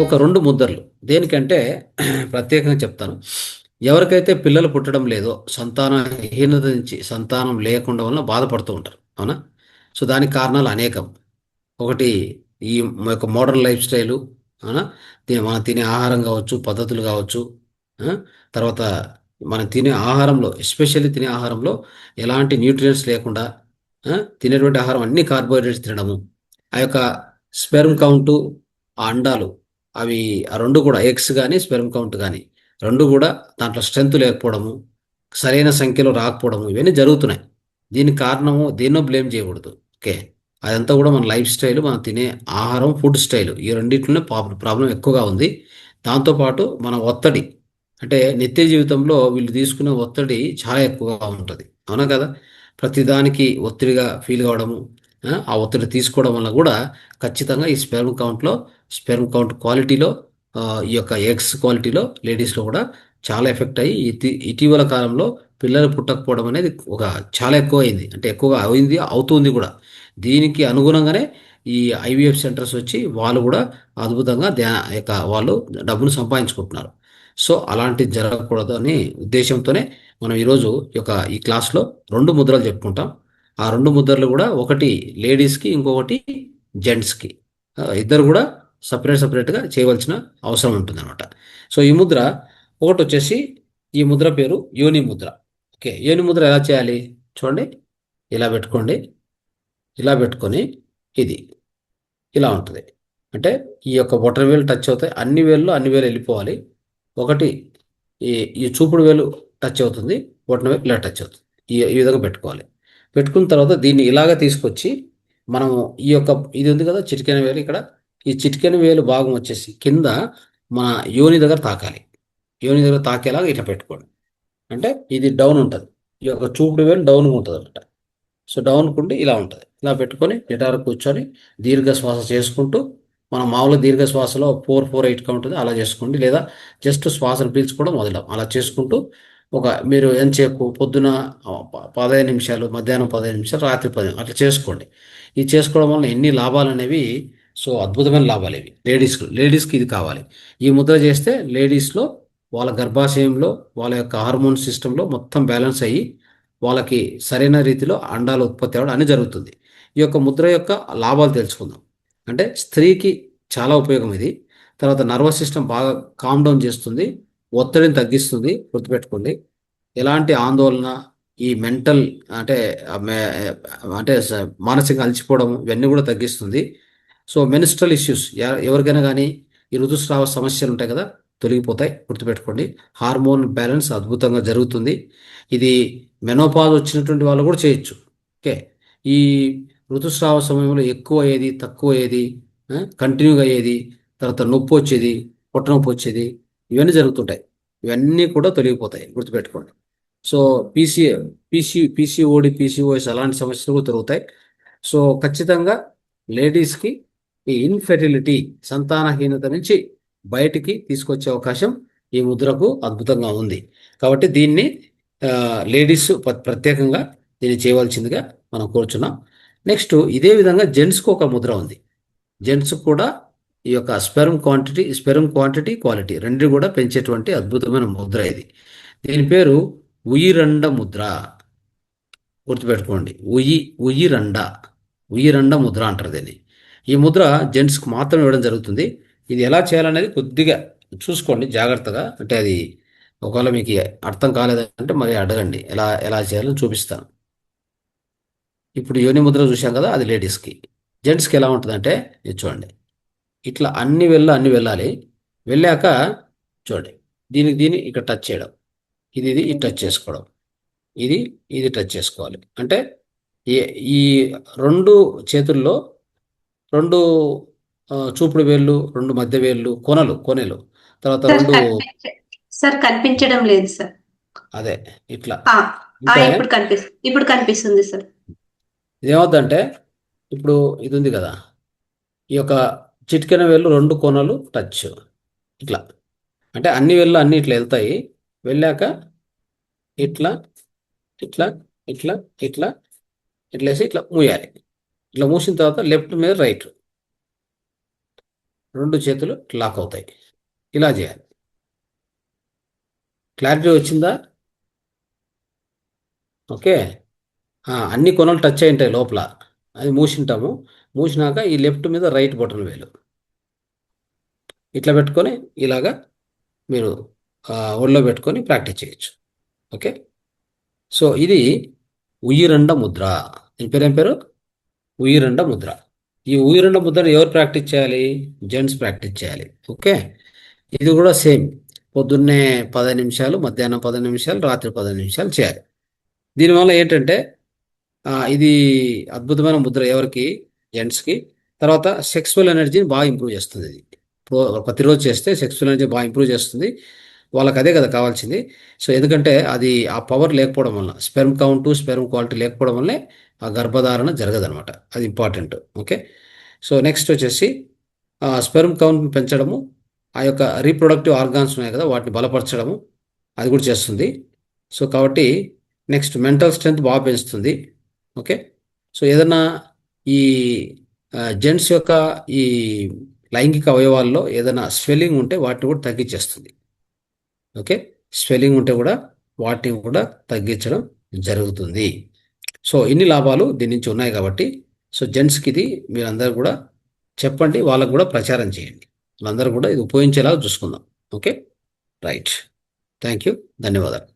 ఒక 2 ముద్రలు. దేనికంటే ప్రత్యేకంగా చెప్తాను. ఎవరికైతే పిల్లలు పుట్టడం లేదో, సంతానహీనత నుంచి సంతానం లేకుండా వలన బాధపడుతూ ఉంటారు. అవునా? సో, దానికి కారణాలు అనేకం. ఒకటి ఈ యొక్క మోడర్న్ లైఫ్ స్టైలు. అవునా? మనం తినే ఆహారం కావచ్చు, పద్ధతులు కావచ్చు. ఆ? తర్వాత మనం తినే ఆహారంలో, ఎస్పెషల్లీ తినే ఆహారంలో ఎలాంటి న్యూట్రియంట్స్ లేకుండా తినేటువంటి ఆహారం అన్ని కార్బోహైడ్రేట్స్ తినడము. ఆ యొక్క స్పెర్మ్ కౌంటు, ఆ అండాలు, అవి ఆ రెండు కూడా ఎగ్స్ కానీ స్పెర్మ్ కౌంట్ కానీ రెండు కూడా దాంట్లో స్ట్రెంత్ లేకపోవడము, సరైన సంఖ్యలో రాకపోవడము, ఇవన్నీ జరుగుతున్నాయి. దీనికి కారణము దేన్నో బ్లేమ్ చేయకూడదు. ఓకే, అదంతా కూడా మన లైఫ్ స్టైల్, మనం తినే ఆహారం, ఫుడ్ స్టైల్, ఈ రెండింటిలోనే ప్రాబ్లం ఎక్కువగా ఉంది. దాంతోపాటు మన ఒత్తిడి, అంటే నిత్య జీవితంలో వీళ్ళు తీసుకునే ఒత్తిడి చాలా ఎక్కువగా ఉంటుంది. అవునా కదా? ప్రతిదానికి ఒత్తిడిగా ఫీల్ కావడము, ఆ ఒత్తిడి తీసుకోవడం వల్ల కూడా ఖచ్చితంగా ఈ స్పెర్మ్ కౌంట్ క్వాలిటీలో, ఈ యొక్క ఎగ్స్ క్వాలిటీలో లేడీస్లో కూడా చాలా ఎఫెక్ట్ అయ్యి ఇటీవల కాలంలో పిల్లలు పుట్టకపోవడం అనేది ఒక చాలా ఎక్కువ అయింది. అంటే ఎక్కువగా అయింది, అవుతుంది కూడా. దీనికి అనుగుణంగానే ఈ ఐవీఎఫ్ సెంటర్స్ వచ్చి వాళ్ళు కూడా అద్భుతంగా వాళ్ళు డబ్బులు సంపాదించుకుంటున్నారు. సో అలాంటిది జరగకూడదు అని ఉద్దేశంతోనే మనం ఈరోజు ఈ క్లాస్లో 2 ముద్రలు చెప్పుకుంటాం. ఆ 2 ముద్రలు కూడా, ఒకటి లేడీస్కి, ఇంకొకటి జెంట్స్కి. ఇద్దరు కూడా సపరేట్గా చేయవలసిన అవసరం ఉంటుందన్నమాట. సో ఈ ముద్ర ఒకటి వచ్చేసి, ఈ ముద్ర పేరు యోని ముద్ర. ఓకే, యోని ముద్ర ఎలా చేయాలి చూడండి. ఇలా పెట్టుకోండి. ఇలా పెట్టుకొని ఇది ఇలా ఉంటుంది. అంటే ఈ యొక్క బొటన వేలు టచ్ అవుతాయి, అన్ని వేళ్ళు అన్ని వేలు వెళ్ళిపోవాలి. ఒకటి ఈ ఈ చూపుడు వేలు టచ్ అవుతుంది, బొటన వేలు ఇలా టచ్ అవుతుంది. ఈ విధంగా పెట్టుకోవాలి. పెట్టుకున్న తర్వాత దీన్ని ఇలాగ తీసుకొచ్చి మనము ఈ యొక్క, ఇది ఉంది కదా చిటికెన వేలు, ఇక్కడ ఈ చిటికెన వేలు భాగం వచ్చేసి కింద మన యోని దగ్గర తాకాలి. యోని దగ్గర తాకేలాగా ఇట్లా పెట్టుకోండి. అంటే ఇది డౌన్ ఉంటుంది, ఈ యొక్క చూపుడు వేలు డౌన్గా ఉంటుంది అనమాట. సో డౌన్కుండి ఇలా ఉంటుంది. ఇలా పెట్టుకొని నిటారు కూర్చొని దీర్ఘ శ్వాస చేసుకుంటూ, మనం మామూలుగా దీర్ఘ శ్వాసలో 4-4-8గా ఉంటుంది, అలా చేసుకోండి. లేదా జస్ట్ శ్వాసను పీల్చుకోవడం మొదలం అలా చేసుకుంటూ, మీరు ఎంతసేపు పొద్దున 15 నిమిషాలు, మధ్యాహ్నం 15 నిమిషాలు, రాత్రి 10 అట్లా చేసుకోండి. ఇది చేసుకోవడం వల్ల ఎన్ని లాభాలు అనేవి, సో అద్భుతమైన లాభాలు ఇవి. లేడీస్కి ఇది కావాలి. ఈ ముద్ర చేస్తే లేడీస్లో వాళ్ళ గర్భాశయంలో, వాళ్ళ యొక్క హార్మోన్ సిస్టంలో మొత్తం బ్యాలెన్స్ అయ్యి వాళ్ళకి సరైన రీతిలో అండాలు ఉత్పత్తి అవ్వడం అని జరుగుతుంది. ఈ యొక్క ముద్ర యొక్క లాభాలు తెలుసుకుందాం. అంటే స్త్రీకి చాలా ఉపయోగం ఇది. తర్వాత నర్వస్ సిస్టమ్ బాగా కామ్ డౌన్ చేస్తుంది, ఒత్తిడిని తగ్గిస్తుంది. గుర్తుపెట్టుకోండి, ఎలాంటి ఆందోళన, ఈ మెంటల్, అంటే ఆ, మే- అంటే మానసికంగా అలసిపోవడం, ఇవన్నీ కూడా తగ్గిస్తుంది. సో మెనిస్ట్రల్ ఇష్యూస్ ఎవరికైనా కానీ ఈ ఋతుస్రావ సమస్యలు ఉంటాయి కదా, తొలగిపోతాయి. గుర్తుపెట్టుకోండి, హార్మోన్ బ్యాలెన్స్ అద్భుతంగా జరుగుతుంది. ఇది మెనోపాజ్ వచ్చినటువంటి వాళ్ళు కూడా చేయొచ్చు. ఓకే, ఈ ఋతుస్రావ సమయంలో ఎక్కువ అయ్యేది, తక్కువ అయ్యేది, కంటిన్యూగా అయ్యేది, తర్వాత నొప్పి వచ్చేది, పొట్ట నొప్పి వచ్చేది, ఇవన్నీ జరుగుతుంటాయి. ఇవన్నీ కూడా తొలగిపోతాయి. గుర్తుపెట్టుకోండి. సో పీసీఓడి, పీసీఓఎస్ అలాంటి సమస్యలు కూడా తొలగుతాయి. సో ఖచ్చితంగా లేడీస్కి ఈ ఇన్ఫెర్టిలిటీ, సంతానహీనత నుంచి బయటికి తీసుకొచ్చే అవకాశం ఈ ముద్రకు అద్భుతంగా ఉంది. కాబట్టి దీన్ని లేడీస్ ప్రత్యేకంగా దీన్ని చేయవలసిందిగా మనం కోరుచున్నాం. నెక్స్ట్ ఇదే విధంగా జెంట్స్కి ఒక ముద్ర ఉంది. జెంట్స్ కూడా ఈ యొక్క స్పెర్మ్ క్వాంటిటీ, క్వాలిటీ రెండు కూడా పెంచేటువంటి అద్భుతమైన ముద్ర ఇది. దీని పేరు ఉయిరండ ముద్ర. గుర్తుపెట్టుకోండి, ఉయిరండ, ఉయిరండ ముద్ర అంటారు దీన్ని. ఈ ముద్ర జెంట్స్కి మాత్రం ఇవ్వడం జరుగుతుంది. ఇది ఎలా చేయాలనేది కొద్దిగా చూసుకోండి జాగ్రత్తగా. అంటే అది ఒకవేళ మీకు అర్థం కాలేదంటే మరి అడగండి, ఎలా ఎలా చేయాలో చూపిస్తాను. ఇప్పుడు యోని ముద్ర చూశాం కదా, అది లేడీస్కి. జెంట్స్కి ఎలా ఉంటుందంటే ఇది చూడండి, ఇట్లా అన్ని వెళ్ళాలి. వెళ్ళాక చూడండి, దీన్ని ఇక్కడ టచ్ చేయడం, ఇది టచ్ చేసుకోవడం, ఇది ఇది టచ్ చేసుకోవాలి. అంటే ఈ ఈ రెండు చేతుల్లో, రెండు చూపుడు వేళ్ళు, రెండు మధ్య వేళ్ళు, కొనలు, తర్వాత సార్ రెండు, సార్ కనిపించడం లేదు సార్. అదే ఇట్లా. ఆ, అంటే ఇప్పుడు కనిపిస్తుంది సార్. ఇదేమవుతుందంటే, ఇప్పుడు ఇది ఉంది కదా, ఈ యొక్క చిటికెన వేళ్ళు, రెండు కొనలు టచ్, ఇట్లా. అంటే అన్ని వేళ్ళు అన్ని ఇట్లా వెళ్తాయి. వెళ్ళాక ఇట్లా, ఇట్లా, ఇట్లా, ఇట్లా, ఇట్లా వేసి ఇట్లా మూయాలి. ఇట్లా మూసిన తర్వాత లెఫ్ట్ మీద రైట్, రెండు చేతులు లాక్ అవుతాయి. ఇలా చేయాలి. క్లారిటీ వచ్చిందా? ఓకే. అన్ని కొనలు టచ్ అయి ఉంటాయి లోపల. అది మూసింటాము. మూసినాక ఈ లెఫ్ట్ మీద రైట్ బటన్ వేలు ఇట్లా పెట్టుకొని ఇలాగా మీరు ఒళ్ళో పెట్టుకొని ప్రాక్టీస్ చేయొచ్చు. ఓకే. సో ఇది ఉయ్యిరండ ముద్ర. దీని పేరు ఏం పేరు? ఉయ్యిరండ ముద్ర. ఈ ఉయ్యిరండ ముద్రను ఎవరు ప్రాక్టీస్ చేయాలి? జెంట్స్ ప్రాక్టీస్ చేయాలి. ఓకే. ఇది కూడా సేమ్. పొద్దున్నే 10 నిమిషాలు, మధ్యాహ్నం 10 నిమిషాలు, రాత్రి 10 నిమిషాలు చేయాలి. దీనివల్ల ఏంటంటే ఇది అద్భుతమైన ముద్ర ఎవరికి? జెంట్స్కి. తర్వాత సెక్సువల్ ఎనర్జీని బాగా ఇంప్రూవ్ చేస్తుంది. ఇది ప్రతిరోజు చేస్తే సెక్సువల్ ఎనర్జీ బాగా ఇంప్రూవ్ చేస్తుంది. వాళ్ళకి అదే కదా కావాల్సింది. సో ఎందుకంటే అది ఆ పవర్ లేకపోవడం వల్ల, స్పెర్మ్ కౌంట్, స్పెర్మ్ క్వాలిటీ లేకపోవడం వల్లే ఆ గర్భధారణ జరగదనమాట. అది ఇంపార్టెంట్. ఓకే. సో నెక్స్ట్ వచ్చేసి స్పెర్మ్ కౌంట్ పెంచడము, ఆ యొక్క రీప్రొడక్టివ్ ఆర్గాన్స్ ఉన్నాయి కదా వాటిని బలపరచడము అది కూడా చేస్తుంది. సో కాబట్టి నెక్స్ట్ మెంటల్ స్ట్రెంగ్త్ బాగా పెంచుతుంది. ఓకే. సో ఏదన్నా ఈ జెంట్స్ యొక్క ఈ లైంగిక అవయవాల్లో ఏదైనా స్వెల్లింగ్ ఉంటే వాటిని కూడా తగ్గించేస్తుంది. ఓకే. స్వెల్లింగ్ ఉంటే కూడా వాటిని కూడా తగ్గించడం జరుగుతుంది. సో ఇన్ని లాభాలు దీని నుంచి ఉన్నాయి కాబట్టి సో జెంట్స్కి ఇది మీరందరూ కూడా చెప్పండి, వాళ్ళకు కూడా ప్రచారం చేయండి. వాళ్ళందరూ కూడా ఇది ఉపయోగించేలాగా చూసుకుందాం. ఓకే. రైట్. Thank you. ధన్యవాదాలు.